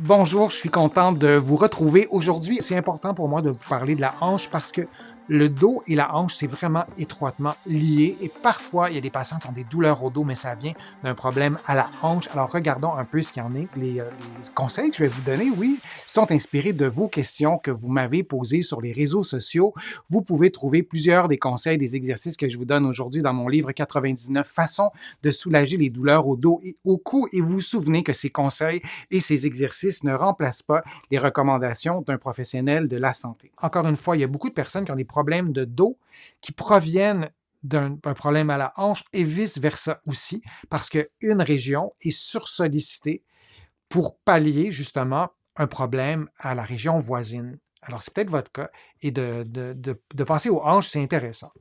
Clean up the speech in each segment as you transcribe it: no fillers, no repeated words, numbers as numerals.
Bonjour, je suis content de vous retrouver. Aujourd'hui, c'est important pour moi de vous parler de la hanche parce que le dos et la hanche, c'est vraiment étroitement lié et parfois, il y a des patients qui ont des douleurs au dos, mais ça vient d'un problème à la hanche. Alors, regardons un peu ce qu'il y en est. Les conseils que je vais vous donner, oui, sont inspirés de vos questions que vous m'avez posées sur les réseaux sociaux. Vous pouvez trouver plusieurs des conseils, des exercices que je vous donne aujourd'hui dans mon livre 99 façons de soulager les douleurs au dos et au cou. Et vous vous souvenez que ces conseils et ces exercices ne remplacent pas les recommandations d'un professionnel de la santé. Encore une fois, il y a beaucoup de personnes qui ont des problèmes de dos qui proviennent d'un problème à la hanche et vice-versa aussi, parce qu'une région est sursollicitée pour pallier justement un problème à la région voisine. Alors, c'est peut-être votre cas, et de penser aux hanches, c'est intéressant.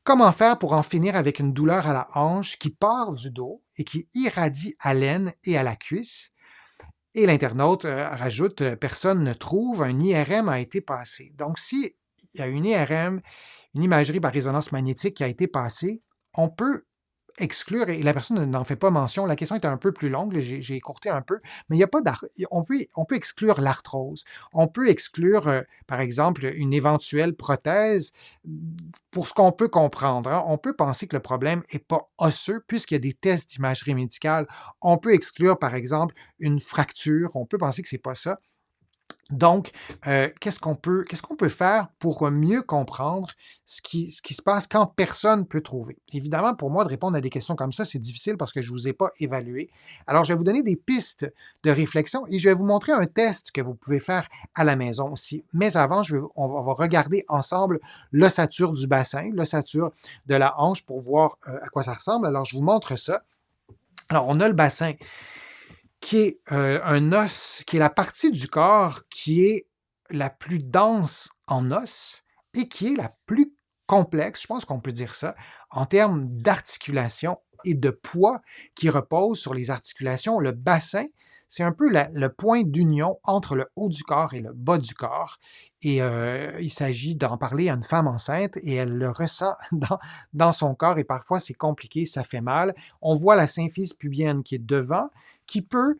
Comment faire pour en finir avec une douleur à la hanche qui part du dos et qui irradie à l'aine et à la cuisse? Et l'internaute rajoute personne ne trouve, un IRM a été passé. Donc, s'il y a une IRM, une imagerie par résonance magnétique qui a été passée, on peut exclure, et la personne n'en fait pas mention, la question est un peu plus longue, j'ai écourté un peu, mais il y a pas on peut exclure l'arthrose. On peut exclure, par exemple, une éventuelle prothèse. Pour ce qu'on peut comprendre, hein, on peut penser que le problème n'est pas osseux, puisqu'il y a des tests d'imagerie médicale. On peut exclure, par exemple, une fracture. On peut penser que ce n'est pas ça. Donc, qu'est-ce qu'on peut faire pour mieux comprendre ce qui se passe quand personne ne peut trouver? Évidemment, pour moi, de répondre à des questions comme ça, c'est difficile parce que je ne vous ai pas évalué. Alors, je vais vous donner des pistes de réflexion et je vais vous montrer un test que vous pouvez faire à la maison aussi. Mais avant, on va regarder ensemble l'ossature du bassin, l'ossature de la hanche pour voir à quoi ça ressemble. Alors, je vous montre ça. Alors, on a le bassin qui est un os, qui est la partie du corps qui est la plus dense en os et qui est la plus complexe, je pense qu'on peut dire ça, en termes d'articulation et de poids qui repose sur les articulations. Le bassin, c'est un peu le point d'union entre le haut du corps et le bas du corps. Et il s'agit d'en parler à une femme enceinte et elle le ressent dans son corps et parfois c'est compliqué, ça fait mal. On voit la symphyse pubienne qui est devant, qui peut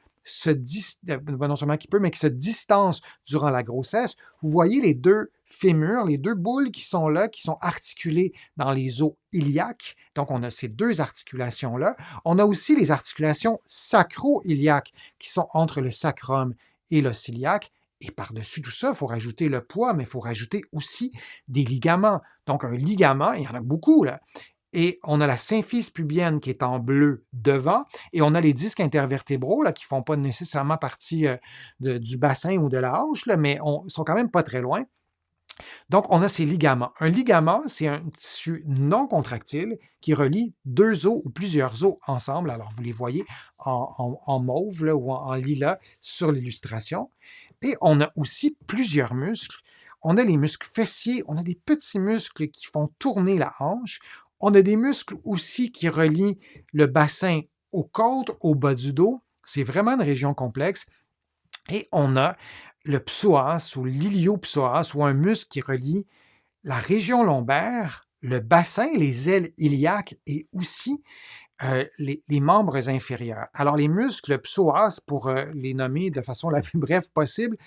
non seulement qui peut, mais qui se distance durant la grossesse. Vous voyez les deux fémurs, les deux boules qui sont là, qui sont articulées dans les os iliaques. Donc, on a ces deux articulations-là. On a aussi les articulations sacro-iliaques qui sont entre le sacrum et l'os iliaque. Et par-dessus tout ça, il faut rajouter le poids, mais il faut rajouter aussi des ligaments. Donc, un ligament, il y en a beaucoup, là. Et on a la symphyse pubienne qui est en bleu devant, et on a les disques intervertébraux là, qui ne font pas nécessairement partie du bassin ou de la hanche, là, mais ils sont quand même pas très loin. Donc, on a ces ligaments. Un ligament, c'est un tissu non contractile qui relie deux os ou plusieurs os ensemble. Alors, vous les voyez en mauve là, ou en lilas sur l'illustration. Et on a aussi plusieurs muscles. On a les muscles fessiers, on a des petits muscles qui font tourner la hanche. On a des muscles aussi qui relient le bassin aux côtes, au bas du dos. C'est vraiment une région complexe. Et on a le psoas ou l'iliopsoas ou un muscle qui relie la région lombaire, le bassin, les ailes iliaques et aussi les membres inférieurs. Alors, les muscles psoas, pour les nommer de façon la plus brève possible,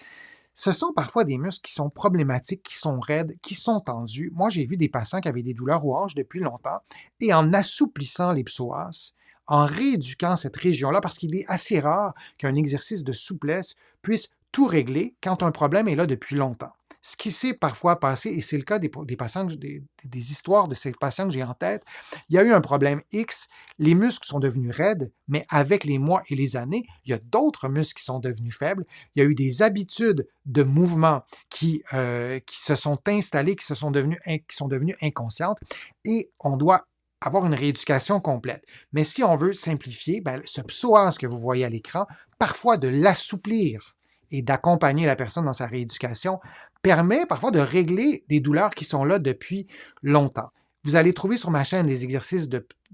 ce sont parfois des muscles qui sont problématiques, qui sont raides, qui sont tendus. Moi, j'ai vu des patients qui avaient des douleurs aux hanches depuis longtemps et en assouplissant les psoas, en rééduquant cette région-là, parce qu'il est assez rare qu'un exercice de souplesse puisse tout régler quand un problème est là depuis longtemps. Ce qui s'est parfois passé, et c'est le cas des patients, des histoires de ces patients que j'ai en tête, il y a eu un problème X, les muscles sont devenus raides, mais avec les mois et les années, il y a d'autres muscles qui sont devenus faibles. Il y a eu des habitudes de mouvement qui se sont installées, qui sont devenues inconscientes, et on doit avoir une rééducation complète. Mais si on veut simplifier, ben, ce psoas que vous voyez à l'écran, parfois de l'assouplir et d'accompagner la personne dans sa rééducation, permet parfois de régler des douleurs qui sont là depuis longtemps. Vous allez trouver sur ma chaîne des exercices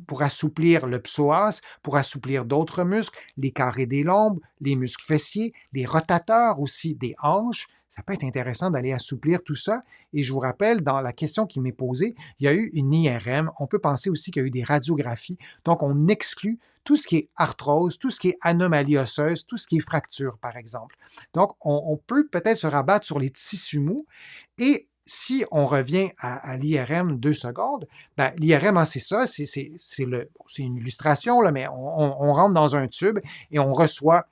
pour assouplir le psoas, pour assouplir d'autres muscles, les carrés des lombes, les muscles fessiers, les rotateurs aussi des hanches. Ça peut être intéressant d'aller assouplir tout ça. Et je vous rappelle, dans la question qui m'est posée, il y a eu une IRM. On peut penser aussi qu'il y a eu des radiographies. Donc, on exclut tout ce qui est arthrose, tout ce qui est anomalie osseuse, tout ce qui est fracture, par exemple. Donc, on peut peut-être se rabattre sur les tissus mous. Et si on revient à l'IRM 2 secondes, ben, l'IRM, hein, c'est ça, c'est une illustration, là, mais on rentre dans un tube et on reçoit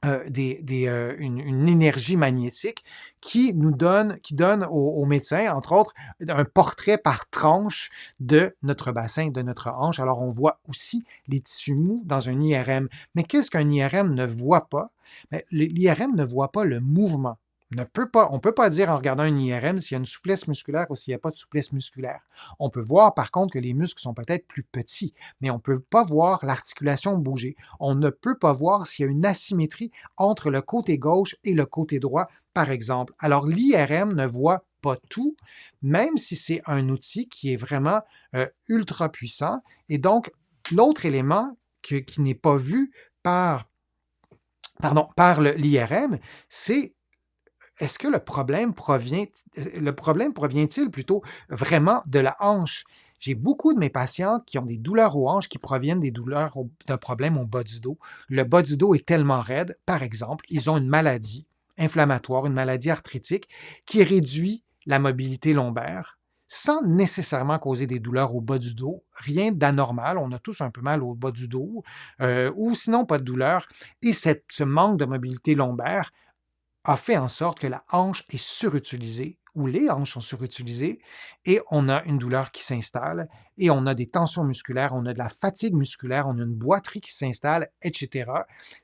une énergie magnétique qui donne aux médecins, entre autres, un portrait par tranche de notre bassin, de notre hanche. Alors, on voit aussi les tissus mous dans un IRM. Mais qu'est-ce qu'un IRM ne voit pas? L'IRM ne voit pas le mouvement. On ne peut pas dire en regardant un IRM s'il y a une souplesse musculaire ou s'il n'y a pas de souplesse musculaire. On peut voir par contre que les muscles sont peut-être plus petits, mais on ne peut pas voir l'articulation bouger. On ne peut pas voir s'il y a une asymétrie entre le côté gauche et le côté droit, par exemple. Alors l'IRM ne voit pas tout, même si c'est un outil qui est vraiment ultra puissant. Et donc, l'autre élément qui n'est pas vu par l'IRM, c'est est-ce que le problème provient-il plutôt vraiment de la hanche? J'ai beaucoup de mes patients qui ont des douleurs aux hanches qui proviennent d'un problème au bas du dos. Le bas du dos est tellement raide, par exemple, ils ont une maladie inflammatoire, une maladie arthritique qui réduit la mobilité lombaire sans nécessairement causer des douleurs au bas du dos, rien d'anormal, on a tous un peu mal au bas du dos, ou sinon pas de douleur, et ce manque de mobilité lombaire a fait en sorte que la hanche est surutilisée ou les hanches sont surutilisées et on a une douleur qui s'installe et on a des tensions musculaires, on a de la fatigue musculaire, on a une boiterie qui s'installe, etc.,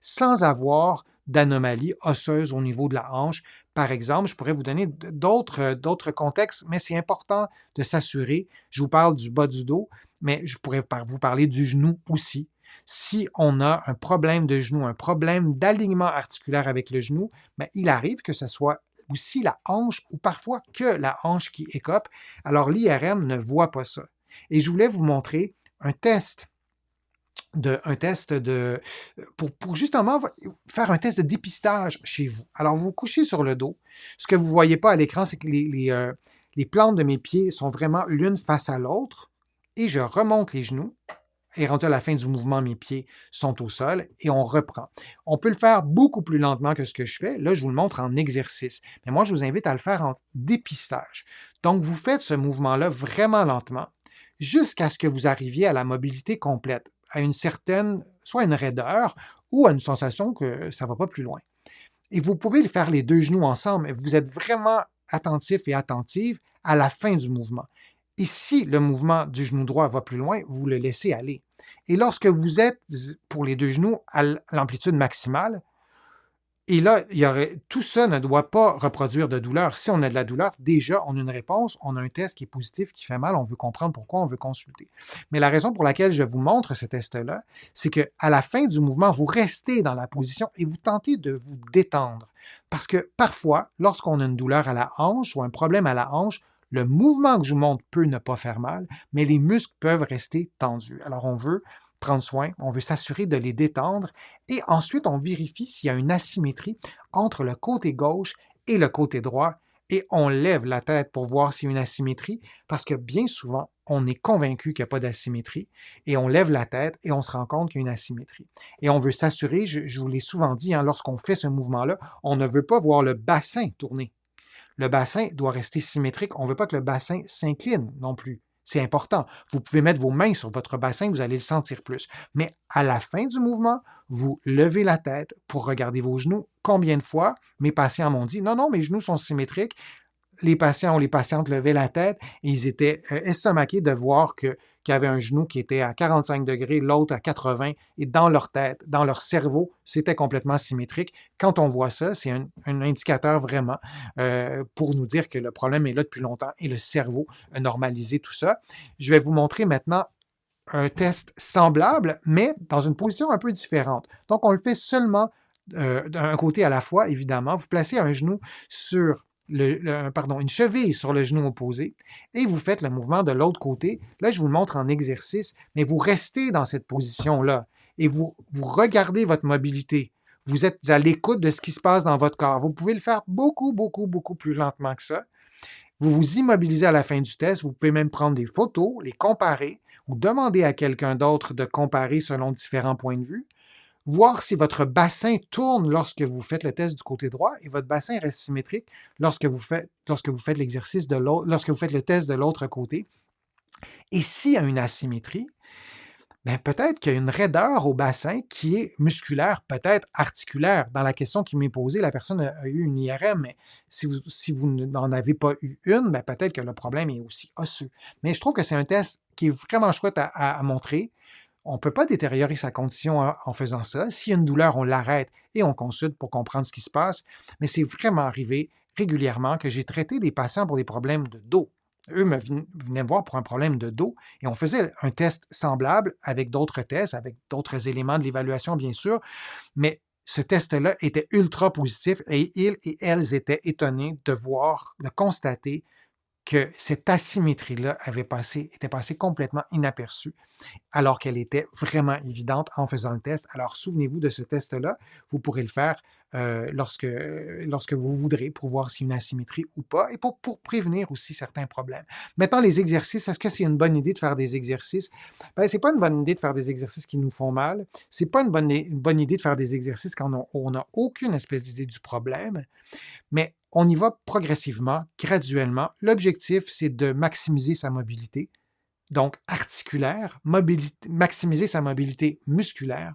sans avoir d'anomalie osseuse au niveau de la hanche. Par exemple, je pourrais vous donner d'autres contextes, mais c'est important de s'assurer. Je vous parle du bas du dos, mais je pourrais vous parler du genou aussi. Si on a un problème de genou, un problème d'alignement articulaire avec le genou, bien, il arrive que ce soit aussi la hanche ou parfois que la hanche qui écope. Alors l'IRM ne voit pas ça. Et je voulais vous montrer un test pour justement faire un test de dépistage chez vous. Alors, vous vous couchez sur le dos. Ce que vous ne voyez pas à l'écran, c'est que les plantes de mes pieds sont vraiment l'une face à l'autre et je remonte les genoux. Et rendu à la fin du mouvement, mes pieds sont au sol et on reprend. On peut le faire beaucoup plus lentement que ce que je fais. Là, je vous le montre en exercice. Mais moi, je vous invite à le faire en dépistage. Donc, vous faites ce mouvement-là vraiment lentement jusqu'à ce que vous arriviez à la mobilité complète, à une certaine, soit une raideur ou à une sensation que ça ne va pas plus loin. Et vous pouvez faire les deux genoux ensemble, mais vous êtes vraiment attentif et attentive à la fin du mouvement. Et si le mouvement du genou droit va plus loin, vous le laissez aller. Et lorsque vous êtes, pour les deux genoux, à l'amplitude maximale, et là, tout ça ne doit pas reproduire de douleur. Si on a de la douleur, déjà, on a une réponse, on a un test qui est positif, qui fait mal, on veut comprendre pourquoi, on veut consulter. Mais la raison pour laquelle je vous montre ce test-là, c'est qu'à la fin du mouvement, vous restez dans la position et vous tentez de vous détendre. Parce que parfois, lorsqu'on a une douleur à la hanche ou un problème à la hanche, le mouvement que je vous montre peut ne pas faire mal, mais les muscles peuvent rester tendus. Alors, on veut prendre soin, on veut s'assurer de les détendre et ensuite, on vérifie s'il y a une asymétrie entre le côté gauche et le côté droit et on lève la tête pour voir s'il y a une asymétrie parce que bien souvent, on est convaincu qu'il n'y a pas d'asymétrie et on lève la tête et on se rend compte qu'il y a une asymétrie. Et on veut s'assurer, je vous l'ai souvent dit, hein, lorsqu'on fait ce mouvement-là, on ne veut pas voir le bassin tourner. Le bassin doit rester symétrique. On ne veut pas que le bassin s'incline non plus. C'est important. Vous pouvez mettre vos mains sur votre bassin, vous allez le sentir plus. Mais à la fin du mouvement, vous levez la tête pour regarder vos genoux. Combien de fois mes patients m'ont dit « Non, non, mes genoux sont symétriques ». Les patients ou les patientes levaient la tête et ils étaient estomaqués de voir qu'il y avait un genou qui était à 45 degrés, l'autre à 80, et dans leur tête, dans leur cerveau, c'était complètement symétrique. Quand on voit ça, c'est un indicateur vraiment pour nous dire que le problème est là depuis longtemps et le cerveau a normalisé tout ça. Je vais vous montrer maintenant un test semblable, mais dans une position un peu différente. Donc, on le fait seulement d'un côté à la fois, évidemment. Vous placez un genou sur une cheville sur le genou opposé et vous faites le mouvement de l'autre côté. Là, je vous le montre en exercice, mais vous restez dans cette position-là et vous regardez votre mobilité. Vous êtes à l'écoute de ce qui se passe dans votre corps. Vous pouvez le faire beaucoup, beaucoup, beaucoup plus lentement que ça. Vous vous immobilisez à la fin du test. Vous pouvez même prendre des photos, les comparer ou demander à quelqu'un d'autre de comparer selon différents points de vue. Voir si votre bassin tourne lorsque vous faites le test du côté droit et votre bassin reste symétrique lorsque vous faites l'exercice de l'autre, lorsque vous faites le test de l'autre côté. Et s'il y a une asymétrie, ben peut-être qu'il y a une raideur au bassin qui est musculaire, peut-être articulaire. Dans la question qui m'est posée, la personne a eu une IRM, mais si vous n'en avez pas eu une, ben peut-être que le problème est aussi osseux. Mais je trouve que c'est un test qui est vraiment chouette à montrer. On ne peut pas détériorer sa condition en faisant ça. S'il y a une douleur, on l'arrête et on consulte pour comprendre ce qui se passe. Mais c'est vraiment arrivé régulièrement que j'ai traité des patients pour des problèmes de dos. Eux venaient me voir pour un problème de dos et on faisait un test semblable avec d'autres tests, avec d'autres éléments de l'évaluation, bien sûr, mais ce test-là était ultra positif et ils et elles étaient étonnés de voir, de constater que cette asymétrie-là était passée complètement inaperçue, alors qu'elle était vraiment évidente en faisant le test. Alors, souvenez-vous de ce test-là. Vous pourrez le faire lorsque vous voudrez pour voir s'il y a une asymétrie ou pas et pour prévenir aussi certains problèmes. Maintenant, les exercices, est-ce que c'est une bonne idée de faire des exercices? Ben, c'est pas une bonne idée de faire des exercices qui nous font mal. C'est pas une bonne idée de faire des exercices quand on n'a aucune espèce d'idée du problème. Mais on y va progressivement, graduellement. L'objectif, c'est de maximiser sa mobilité, donc articulaire, maximiser sa mobilité musculaire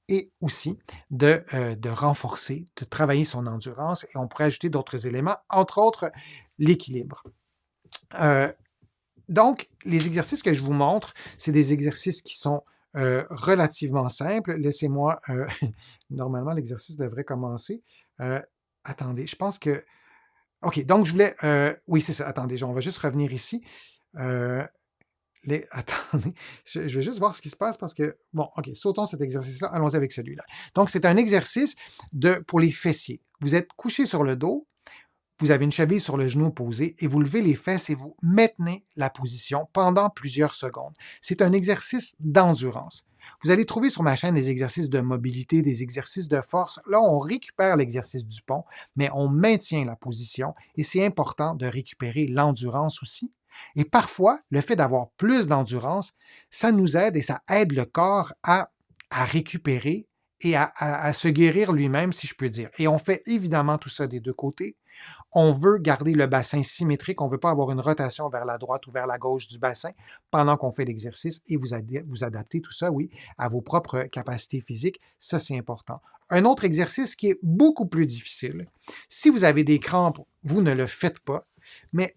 et aussi de renforcer, de travailler son endurance. Et on pourrait ajouter d'autres éléments, entre autres l'équilibre. Donc, les exercices que je vous montre, c'est des exercices qui sont relativement simples. Laissez-moi, normalement, l'exercice devrait commencer. Attendez, je pense que OK, donc je voulais. Oui, c'est ça. Attendez, on va juste revenir ici. Attendez, je vais juste voir ce qui se passe parce que. Bon, OK, sautons cet exercice-là. Allons-y avec celui-là. Donc, c'est un exercice pour les fessiers. Vous êtes couché sur le dos, vous avez une cheville sur le genou opposé et vous levez les fesses et vous maintenez la position pendant plusieurs secondes. C'est un exercice d'endurance. Vous allez trouver sur ma chaîne des exercices de mobilité, des exercices de force. Là, on récupère l'exercice du pont, mais on maintient la position et c'est important de récupérer l'endurance aussi. Et parfois, le fait d'avoir plus d'endurance, ça nous aide et ça aide le corps à récupérer et à se guérir lui-même, si je peux dire. Et on fait évidemment tout ça des deux côtés. On veut garder le bassin symétrique, on ne veut pas avoir une rotation vers la droite ou vers la gauche du bassin pendant qu'on fait l'exercice et vous adaptez tout ça, oui, à vos propres capacités physiques. Ça, c'est important. Un autre exercice qui est beaucoup plus difficile. Si vous avez des crampes, vous ne le faites pas, mais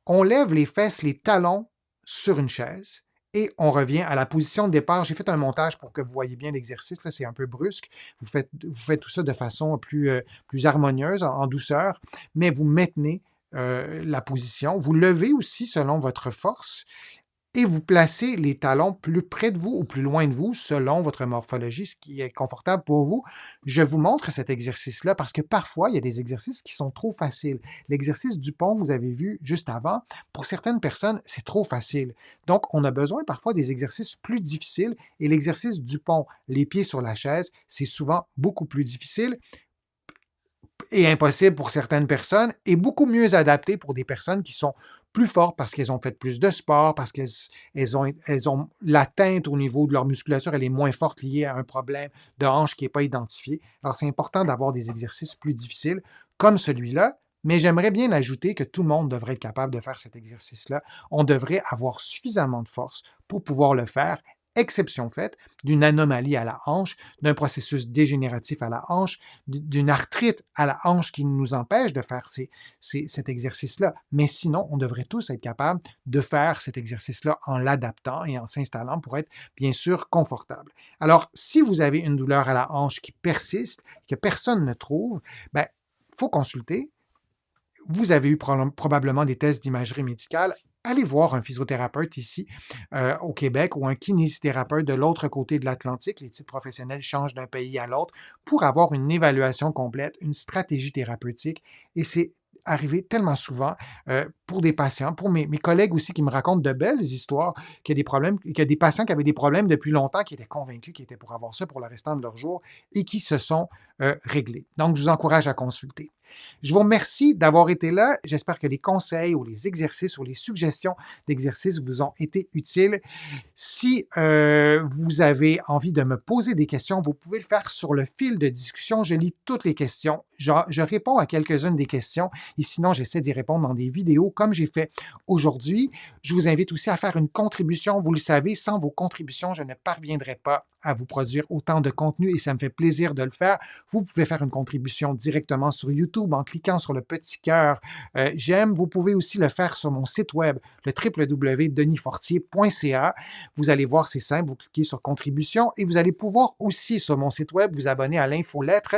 on lève les fesses, les talons sur une chaise et on revient à la position de départ. J'ai fait un montage pour que vous voyez bien l'exercice. C'est un peu brusque. Vous faites tout ça de façon plus harmonieuse, en douceur, mais vous maintenez la position. Vous levez aussi selon votre force et vous placez les talons plus près de vous ou plus loin de vous selon votre morphologie, ce qui est confortable pour vous. Je vous montre cet exercice-là parce que parfois, il y a des exercices qui sont trop faciles. L'exercice du pont, vous avez vu juste avant, pour certaines personnes, c'est trop facile. Donc, on a besoin parfois des exercices plus difficiles et l'exercice du pont, les pieds sur la chaise, c'est souvent beaucoup plus difficile et impossible pour certaines personnes et beaucoup mieux adapté pour des personnes qui sont plus fortes parce qu'elles ont fait plus de sport, parce qu'elles ont l'atteinte au niveau de leur musculature, elle est moins forte liée à un problème de hanche qui n'est pas identifié. Alors, c'est important d'avoir des exercices plus difficiles comme celui-là, mais j'aimerais bien ajouter que tout le monde devrait être capable de faire cet exercice-là. On devrait avoir suffisamment de force pour pouvoir le faire, exception faite d'une anomalie à la hanche, d'un processus dégénératif à la hanche, d'une arthrite à la hanche qui nous empêche de faire cet exercice-là. Mais sinon, on devrait tous être capables de faire cet exercice-là en l'adaptant et en s'installant pour être bien sûr confortable. Alors, si vous avez une douleur à la hanche qui persiste, que personne ne trouve, il faut consulter. Vous avez eu probablement des tests d'imagerie médicale. Allez voir un physiothérapeute ici au Québec ou un kinésithérapeute de l'autre côté de l'Atlantique. Les titres professionnels changent d'un pays à l'autre pour avoir une évaluation complète, une stratégie thérapeutique. Et c'est arrivé tellement souvent pour des patients, pour mes collègues aussi qui me racontent de belles histoires, qu'il y a des problèmes, qu'il y a des patients qui avaient des problèmes depuis longtemps, qui étaient convaincus qu'ils étaient pour avoir ça pour le restant de leur jour et qui se sont réglés. Donc, je vous encourage à consulter. Je vous remercie d'avoir été là. J'espère que les conseils ou les exercices ou les suggestions d'exercices vous ont été utiles. Si vous avez envie de me poser des questions, vous pouvez le faire sur le fil de discussion. Je lis toutes les questions. Je réponds à quelques-unes des questions et sinon, j'essaie d'y répondre dans des vidéos comme j'ai fait aujourd'hui. Je vous invite aussi à faire une contribution. Vous le savez, sans vos contributions, je ne parviendrai pas à vous produire autant de contenu et ça me fait plaisir de le faire. Vous pouvez faire une contribution directement sur YouTube en cliquant sur le petit cœur j'aime. Vous pouvez aussi le faire sur mon site web, le www.denisfortier.ca. Vous allez voir, c'est simple, vous cliquez sur contribution et vous allez pouvoir aussi sur mon site web vous abonner à l'infolettre.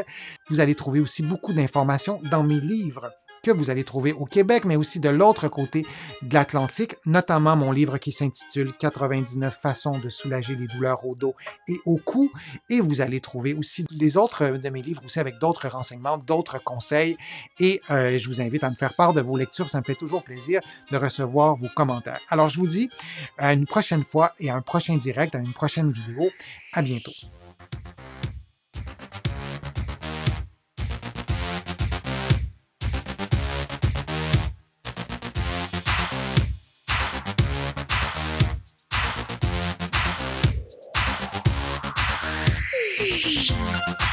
Vous allez trouver aussi beaucoup d'informations dans mes livres que vous allez trouver au Québec, mais aussi de l'autre côté de l'Atlantique, notamment mon livre qui s'intitule 99 façons de soulager les douleurs au dos et au cou. Et vous allez trouver aussi les autres de mes livres aussi avec d'autres renseignements, d'autres conseils. Et je vous invite à me faire part de vos lectures. Ça me fait toujours plaisir de recevoir vos commentaires. Alors, je vous dis à une prochaine fois et à un prochain direct, à une prochaine vidéo. À bientôt. Shh.